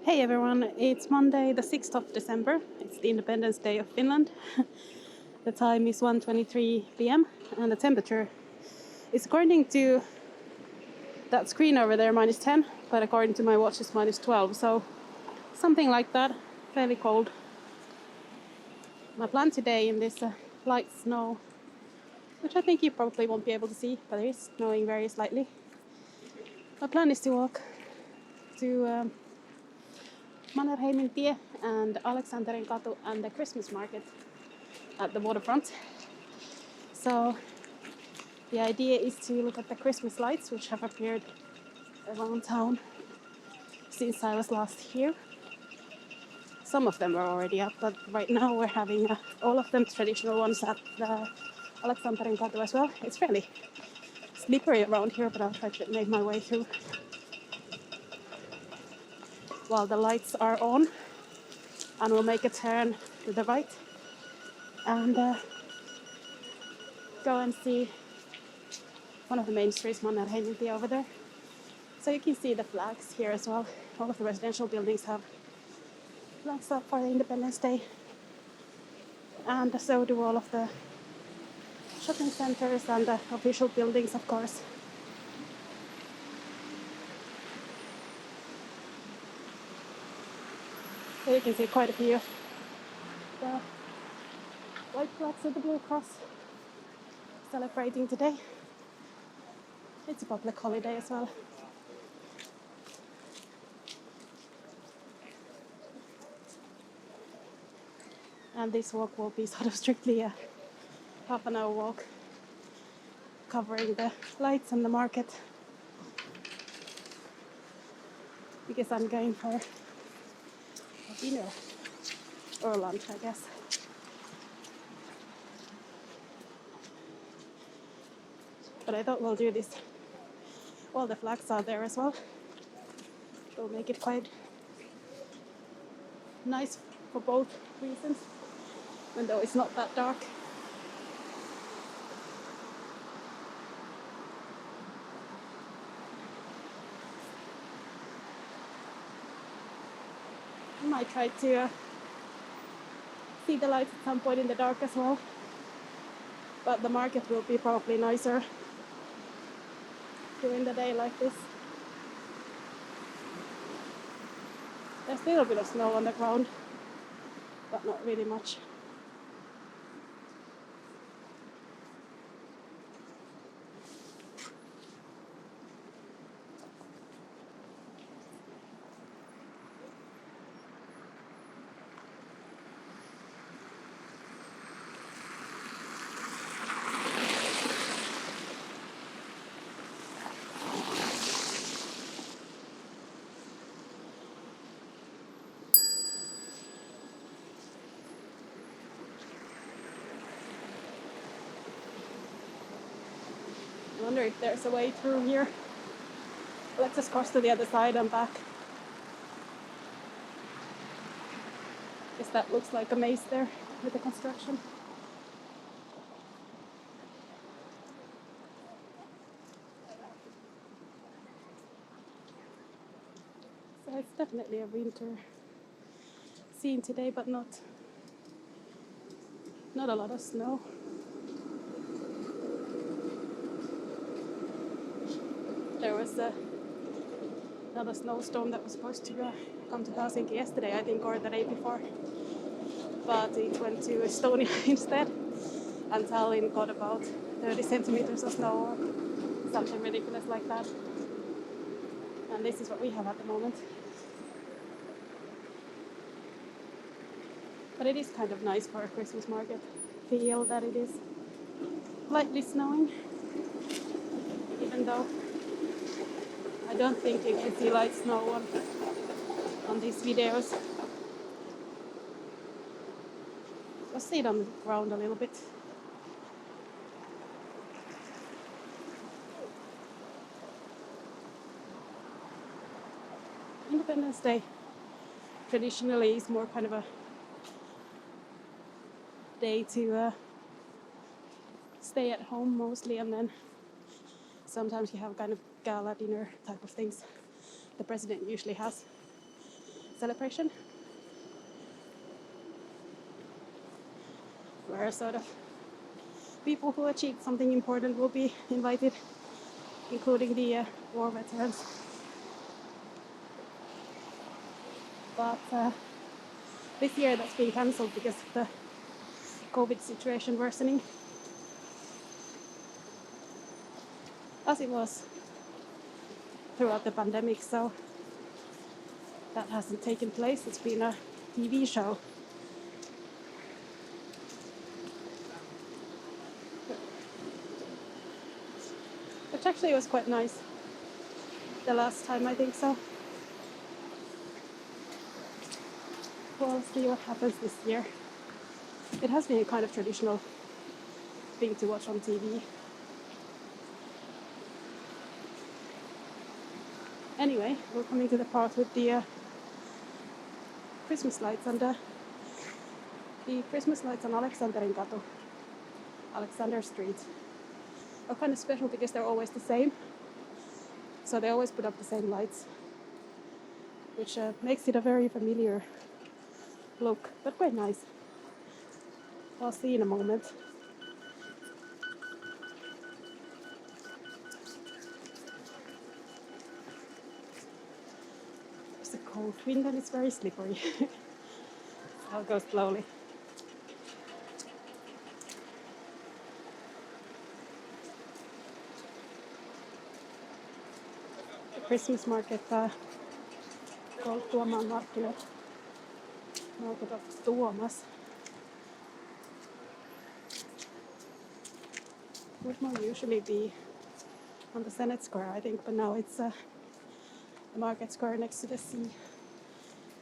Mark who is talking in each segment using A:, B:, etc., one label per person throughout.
A: Hey everyone, it's Monday the 6th of December. It's the Independence Day of Finland. The time is 1:23 p.m. and the temperature is, according to that screen over there, -10, but according to my watch it's -12, so something like that, fairly cold. My plan today in this light snow, which I think you probably won't be able to see, but it is snowing very slightly. My plan is to walk to Mannerheimintie and Aleksanterinkatu and the Christmas Market at the waterfront. So the idea is to look at the Christmas lights which have appeared around town since I was last here. Some of them are already up, but right now we're having all of them traditional ones at the Aleksanterinkatu as well. It's fairly slippery around here, but I'll try to make my way through while the lights are on, and we'll make a turn to the right and go and see one of the main streets, Mannerheimintie, over there. So you can see the flags here as well. All of the residential buildings have flags up for the Independence Day, and so do all of the shopping centers and the official buildings, of course. So you can see quite a few of the white flags with the Blue Cross celebrating today. It's a public holiday as well. And this walk will be sort of strictly a half-an-hour walk, covering the lights and the market, because I'm going for dinner or lunch, I guess. But I thought we'll do this while the flags are there as well. It'll make it quite nice for both reasons, even though it's not that dark. I might try to see the lights at some point in the dark as well, but the market will be probably nicer during the day like this. There's still a bit of snow on the ground, but not really much. I wonder if there's a way through here. Let's just cross to the other side and back. Guess that looks like a maze there with the construction. So it's definitely a winter scene today, but not a lot of snow. There was another snowstorm that was supposed to come to Helsinki yesterday, I think, or the day before. But it went to Estonia instead, and Tallinn got about 30 centimeters of snow or something ridiculous like that. And this is what we have at the moment. But it is kind of nice for a Christmas market feel that it is lightly snowing, even though I don't think you can see light snow on these videos. I'll sit on the ground a little bit. Independence Day traditionally is more kind of a day to stay at home mostly, and then sometimes you have kind of gala dinner type of things. The president usually has celebration, where sort of people who achieved something important will be invited, including the war veterans. But this year that's been cancelled because of the COVID situation worsening, as it was throughout the pandemic, so that hasn't taken place. It's been a TV show. Which actually was quite nice the last time, I think so. We'll see what happens this year. It has been a kind of traditional thing to watch on TV. Anyway, we're coming to the part with the Christmas lights, and the Christmas lights on Aleksanterinkatu, Alexander Street, are kind of special because they're always the same. So they always put up the same lights, which makes it a very familiar look, but quite nice. I'll see in a moment. It's a cold wind and it's very slippery. I'll go slowly. The Christmas market called Tuomaan markkinat. Market of Tuomas. Would more usually be on the Senate Square, I think, but now it's the market square next to the sea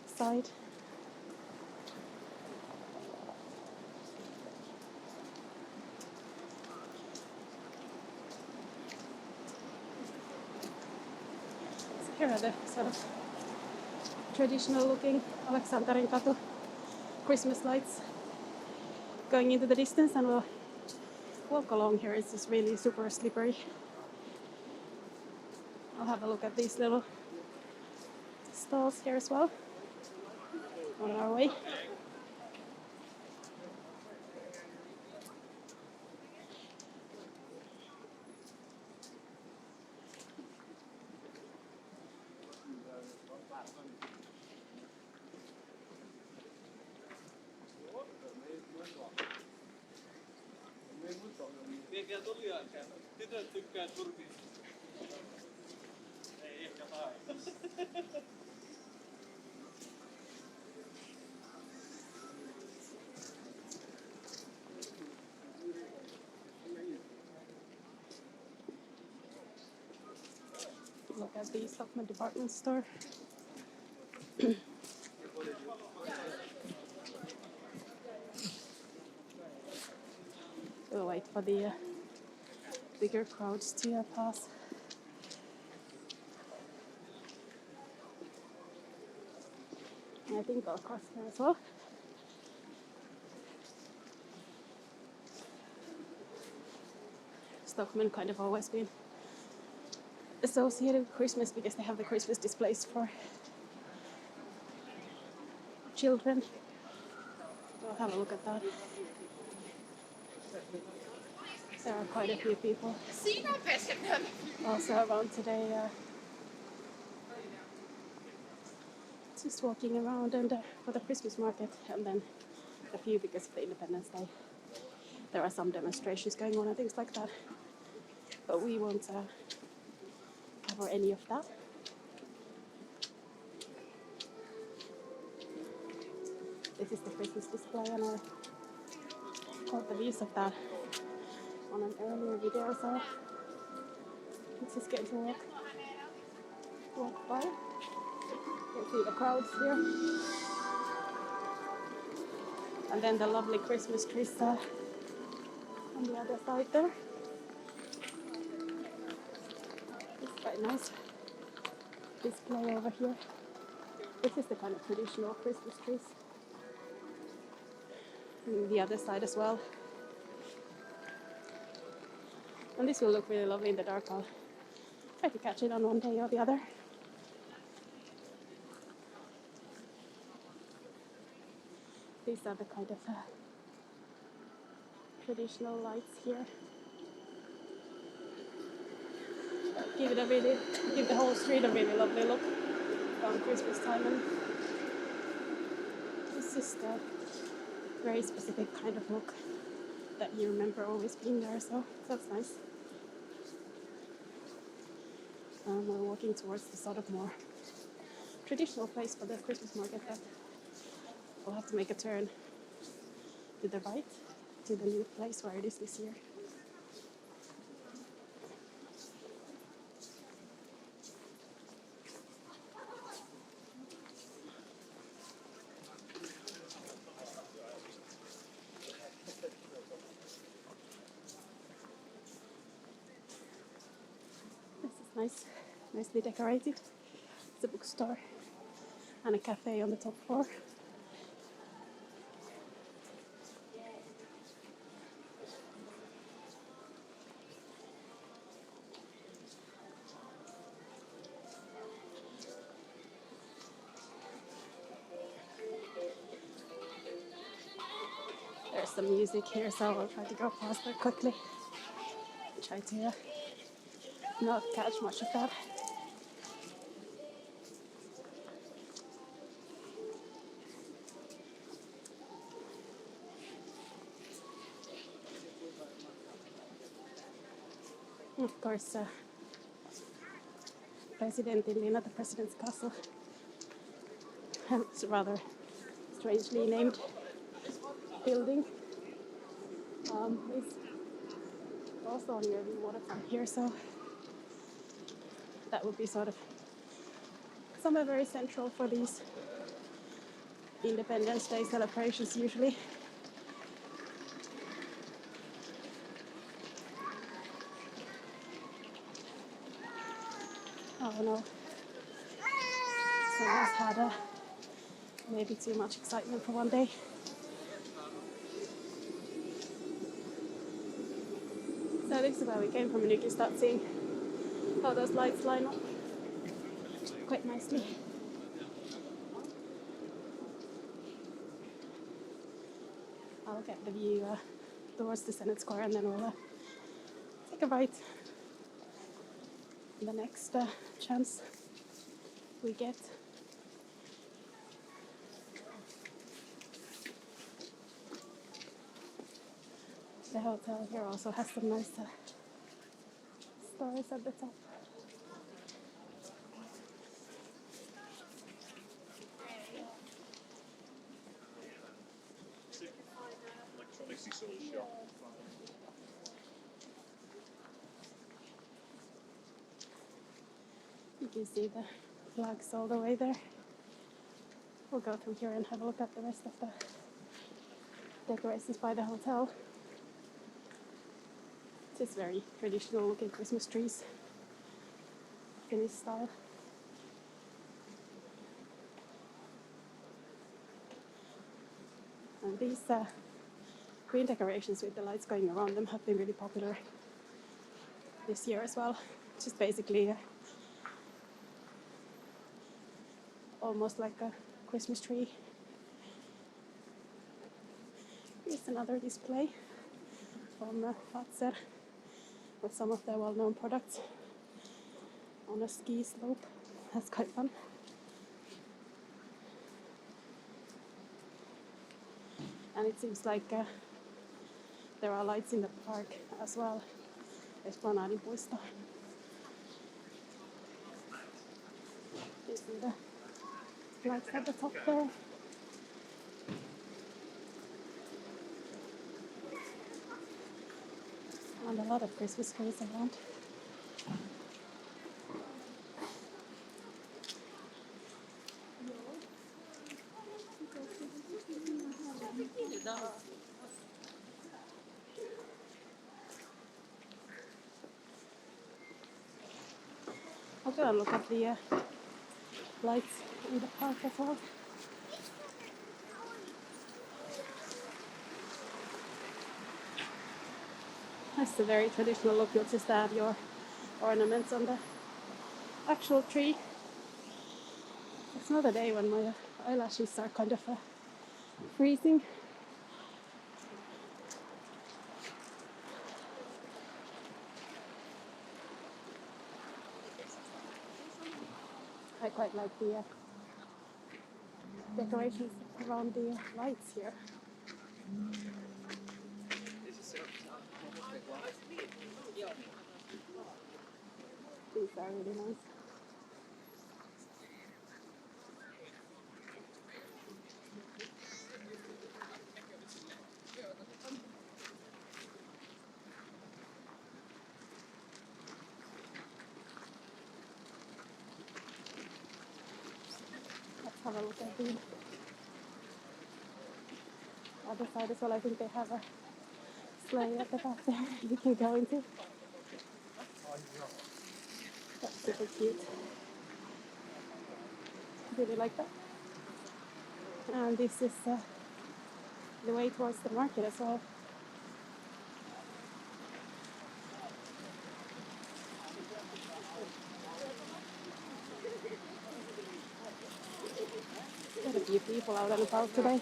A: side. So here are the sort of traditional looking Aleksanterinkatu Christmas lights going into the distance, and we'll walk along here. It's just really super slippery. I'll have a look at these little stalls here as well on our way. Tytöt tykkää turkista. Ei ehkä taida. Look at the Stockman department store. We'll wait for the bigger crowds to pass. And I think I'll cross here as well. Stockman kind of always been associated with Christmas because they have the Christmas displays for children. I'll have a look at that. There are quite a few people also around today, just walking around and for the Christmas market, and then a few because of the Independence Day. There are some demonstrations going on and things like that, but we won't cover any of that. This is the Christmas display, and I caught the views of that on an earlier video, so it's just getting to walk by. You can see the crowds here. And then the lovely Christmas trees on the other side there. It's quite nice display over here. This is the kind of traditional Christmas trees. And the other side as well. And this will look really lovely in the dark. I'll try to catch it on one day or the other. These are the kind of traditional lights here. Give the whole street a really lovely look around Christmas time. And it's just a very specific kind of look that you remember always being there, so that's nice. We're walking towards the sort of more traditional place for the Christmas market, but we'll have to make a turn to the right to the new place where it is this year. Nice, nicely decorated. It's a bookstore and a cafe on the top floor. There's some music here, so I'll try to go past that quickly. Try to not catch much of that. Of course, Presidentinlinna, the president's castle, and it's a rather strangely named building. It's also near the waterfront here, so that would be sort of somewhere very central for these Independence Day celebrations usually. Oh no, someone's had maybe too much excitement for one day. So this is where we came from, and you can start seeing how those lights line up quite nicely. I'll get the view towards the Senate Square, and then we'll take a right the next chance we get. The hotel here also has some nice stars at the top. You can see the flags all the way there. We'll go through here and have a look at the rest of the decorations by the hotel. It's very traditional looking Christmas trees, Finnish style. And these green decorations with the lights going around them have been really popular this year as well. Just basically almost like a Christmas tree. Here's another display from Fazer with some of their well-known products on a ski slope. That's quite fun. And it seems like there are lights in the park as well. Esplanadinpuisto. You see the lights at the top there. And a lot of Christmas trees around. I'll go and look at the lights in the park as well. That's a very traditional look. You'll just add your ornaments on the actual tree. It's not a day when my eyelashes are kind of freezing. I quite like the decorations around the lights here. These are really nice. Let's have a look at the other side as well. I think they have a sleigh at the back there you can go into. That's super cute. Really like that. And this is the way towards the market as well. Quite a few people out and about today.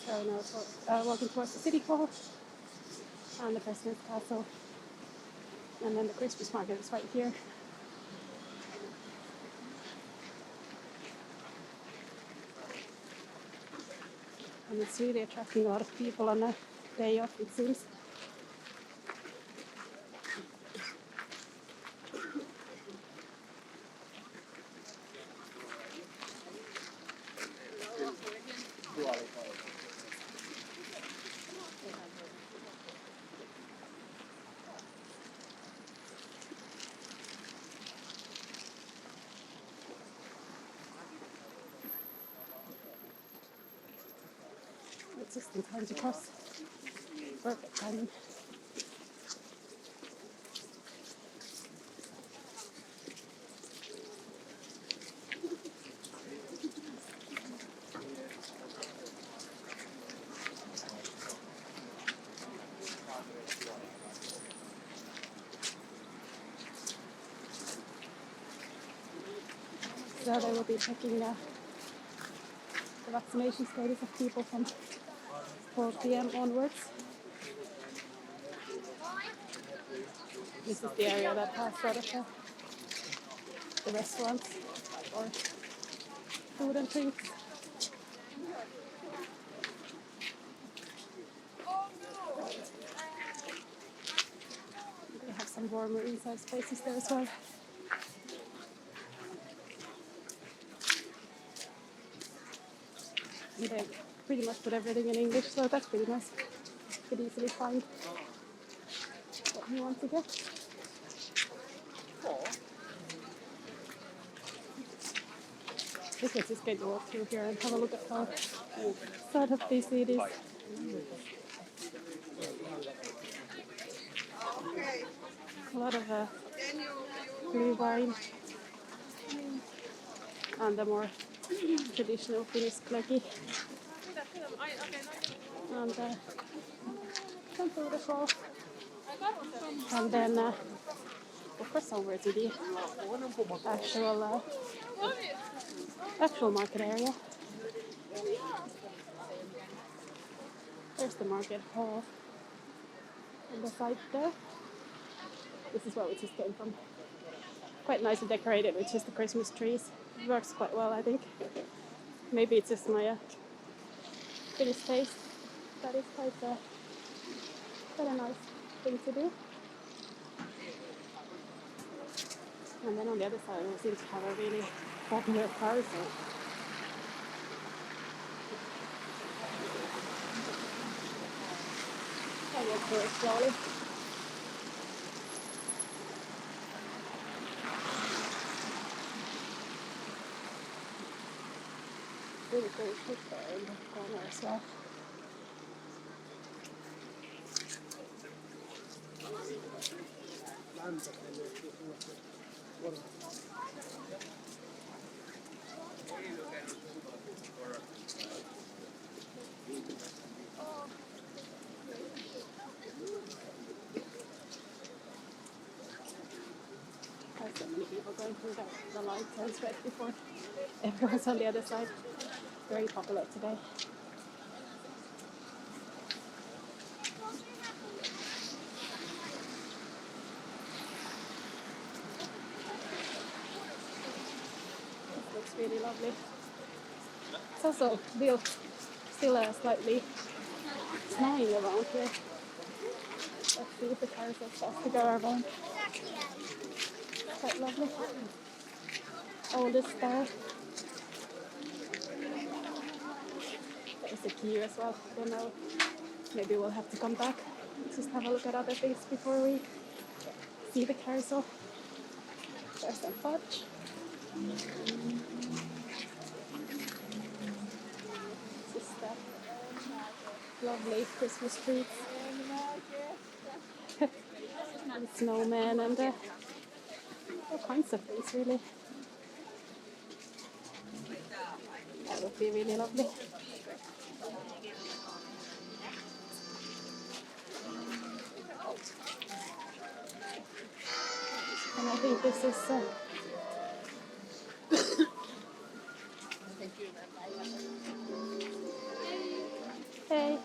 A: So now walking towards the city hall and the President's Castle, and then the Christmas market is right here. And it's really attracting a lot of people on a day off, it seems. It's just in time to cross. Perfect timing. So they will be checking the vaccination status of people from 4 p.m. onwards. This is the area that has sort of the restaurants or food and drinks. They have some warmer inside spaces there as well. And they pretty much put everything in English, so that's pretty nice. You could easily find what you want to get. Let's just get to walk through here and have a look at how sort of busy it is. A lot of blue wine and the more traditional Finnish klöki. And some food as well. And then of course over to the actual market area. There's the market hall on the side there. This is where we just came from. quite nicely decorated with just the Christmas trees. It works quite well, I think. Maybe it's just my Finnish taste, but it's quite a nice thing to do. And then on the other side, we seem to have a really popular carousel. I walk through it slowly. Really cool ship there in the corner as well. There's so many people going through the lights and sweat before everyone's on the other side. Very popular today. This looks really lovely. It's also built still slightly snowing around here. Let's see if the carousel starts to go around. Quite lovely. Oldest there. There's a queue as well. I don't know. Maybe we'll have to come back. Just have a look at other things before we see the carousel. There's some fudge. This is the lovely Christmas trees. And snowman and all kinds of things, really. That would be really lovely. And I think this is hey.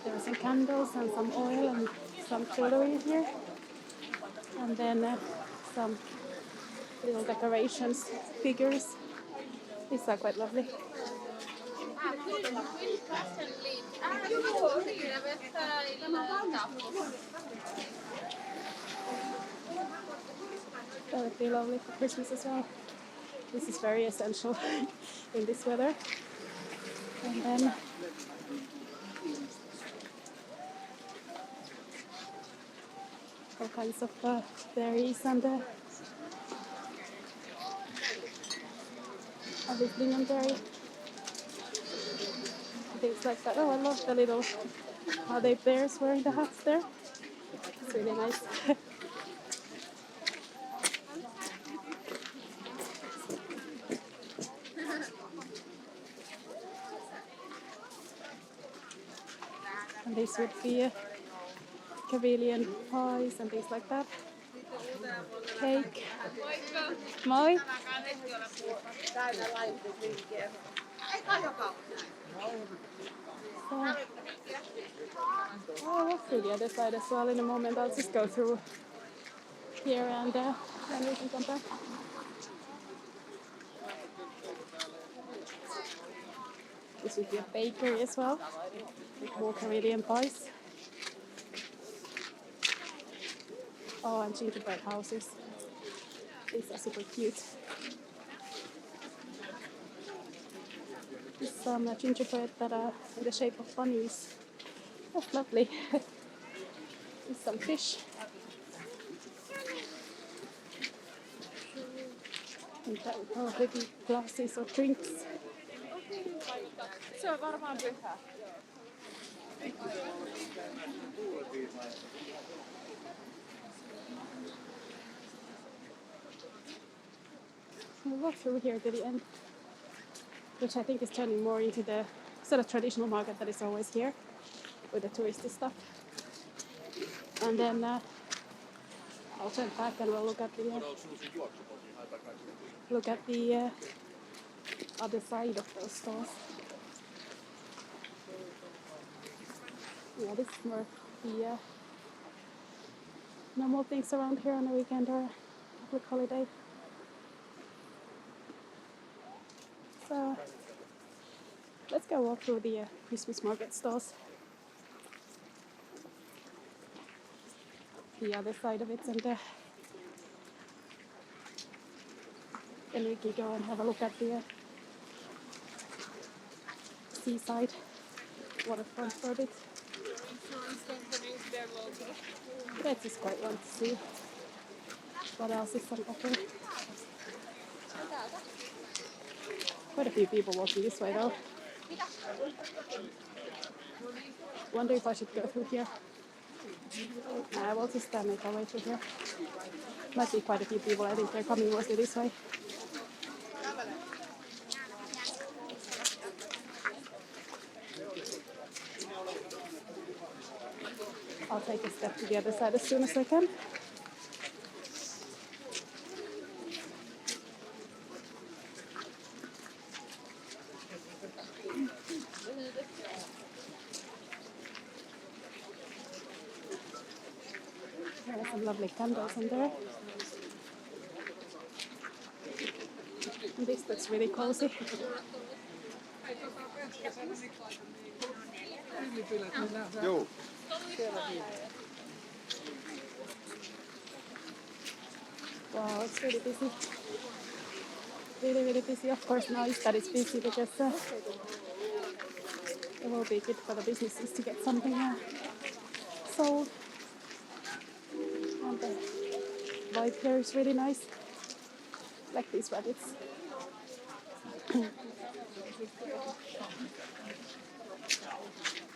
A: There are some candles and some oil and some jewelry here. And then some little decorations, figures. These are quite lovely. That would be lovely for Christmas as well. This is very essential in this weather. And then all kinds of berries and lingonberry. Things like that. Oh, I love the little are they bears wearing the hats there? It's really nice. And these would be Caribbean pies and things like that. Cake. Moi. I'll walk through the other side as well in a moment. I'll just go through here and then we can come back. This would be a bakery as well, with more Caribbean pies. Oh, and gingerbread houses. These are super cute. There's some gingerbread that are in the shape of bunnies. That's lovely. There's some fish. And that would probably be glasses or drinks.
B: Se on varmaan pyhä.
A: We'll walk through here to the end, which I think is turning more into the sort of traditional market that is always here with the touristy stuff. And then I'll turn back and we'll look at the other side of those stores. Yeah, this is more the normal things around here on a weekend or a public holiday. So let's go walk through the Christmas market stalls. The other side of it, and then we can go and have a look at the seaside waterfront for a bit. That is quite fun to see. What else is on offer? Quite a few people walking this way though. Wonder if I should go through here. Nah, we'll just make our way through here. Might be quite a few people. I think they're coming mostly this way. I'll take a step to the other side as soon as I can. There are some lovely candles in there. And this looks really cozy. Wow, it's really busy. Really busy. Of course, now that it's busy because it will be good for the businesses to get something sold. And the vibe here is really nice. Like these rabbits.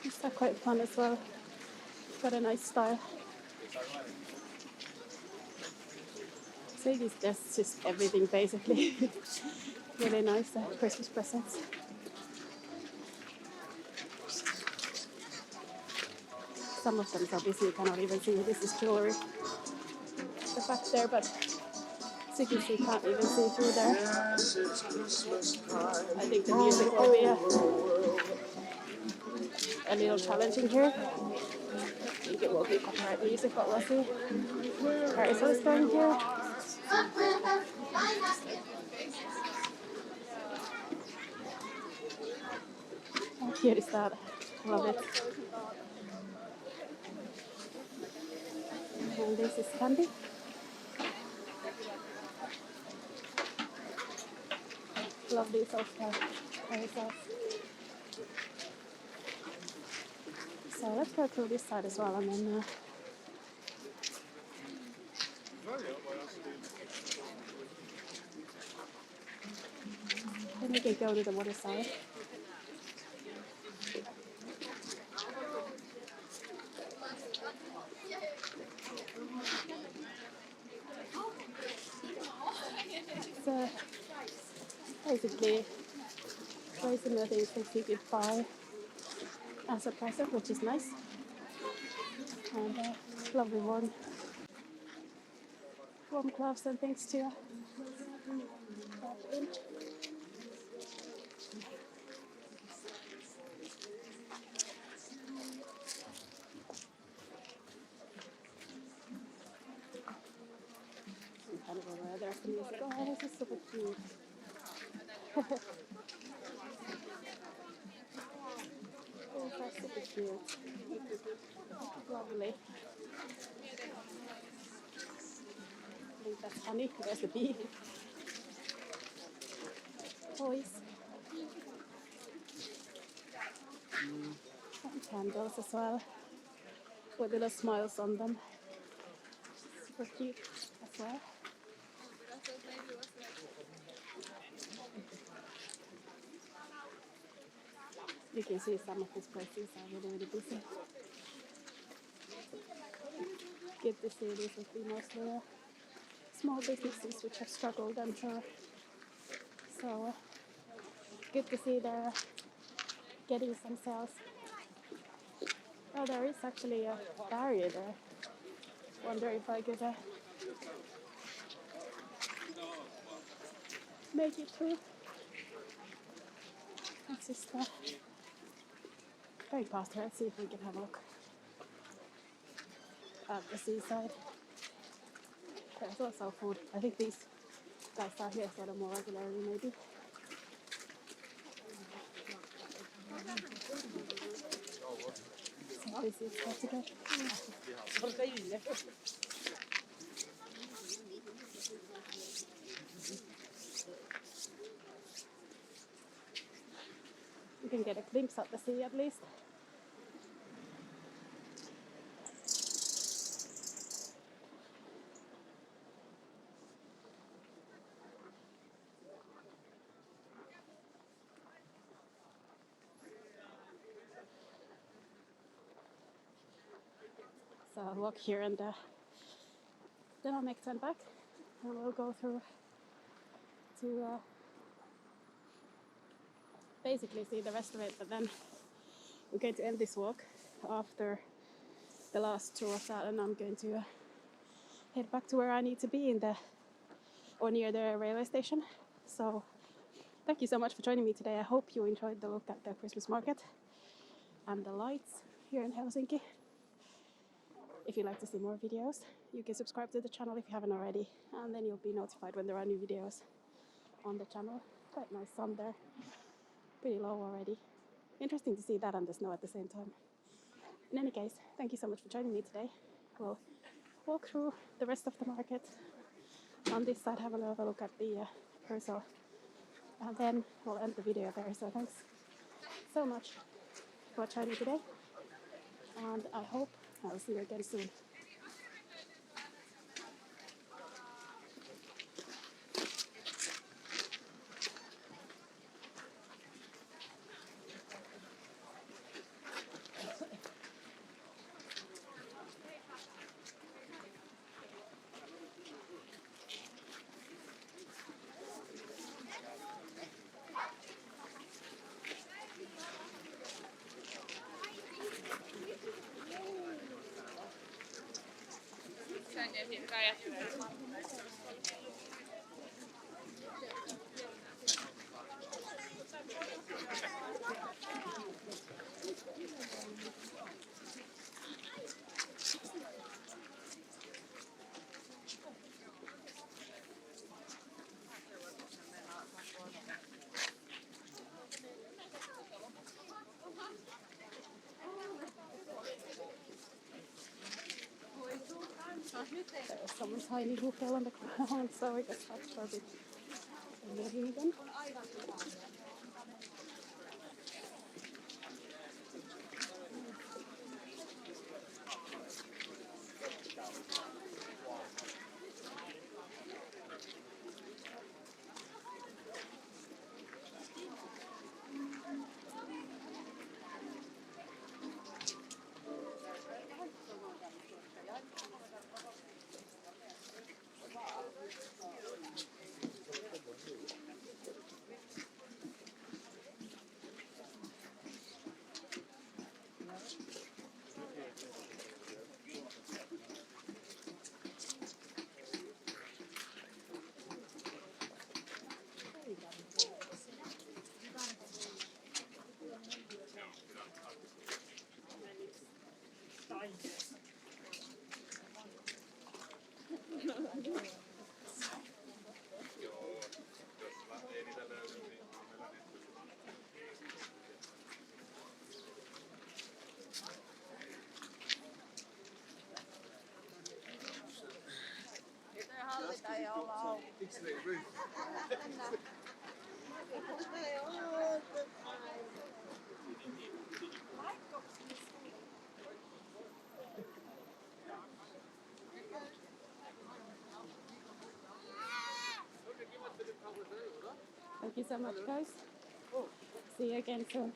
A: These are quite fun as well. Got a nice style. So there's just everything basically. Really nice Christmas presents. Some of them are so busy you cannot even see this is jewelry. The back there, but as you can see, you can't even see through there. I think the music will be a little challenging here. I think it will be copyright music, but we'll see. Carousel is going here. How cute is that? Love it. And this is candy. Love these carousels. So let's go through this side as well, and then we can go to the water side. So basically, very similar things that you could buy as a present, which is nice. And lovely warm gloves and things too. Kind of over there, some music. Oh, this is super cute. Oh, that's super cute. Lovely. I think that's funny. There's the bee. Toys. And candles as well. With little smiles on them. Super cute as well. You can see some of these places are really busy. Good to see these would be mostly small businesses which have struggled, I'm sure. So good to see they're getting some sales. Oh, there is actually a barrier there. Wonder if I could make it through. Let's just going past here. Let's see if we can have a look at the seaside. There's also food. I think these guys are here sort of more regularly, maybe. So this is what to get. You can get a glimpse of the sea at least. So I'll walk here and then I'll make turn back and we'll go through to basically see the rest of it, but then we're going to end this walk after the last tour of that, and I'm going to head back to where I need to be or near the railway station. So thank you so much for joining me today. I hope you enjoyed the look at the Christmas market and the lights here in Helsinki. If you'd like to see more videos, you can subscribe to the channel if you haven't already, and then you'll be notified when there are new videos on the channel. Quite nice sun there, pretty low already. Interesting to see that and the snow at the same time. In any case, thank you so much for joining me today. We'll walk through the rest of the market. On this side, have a look at the carousel, and then we'll end the video there. So thanks so much for joining today, and I hope I'll see you again soon. There was some tiny who fell on the ground, so we got touched for a bit. Moving again. Thank you so much, guys. See you again soon.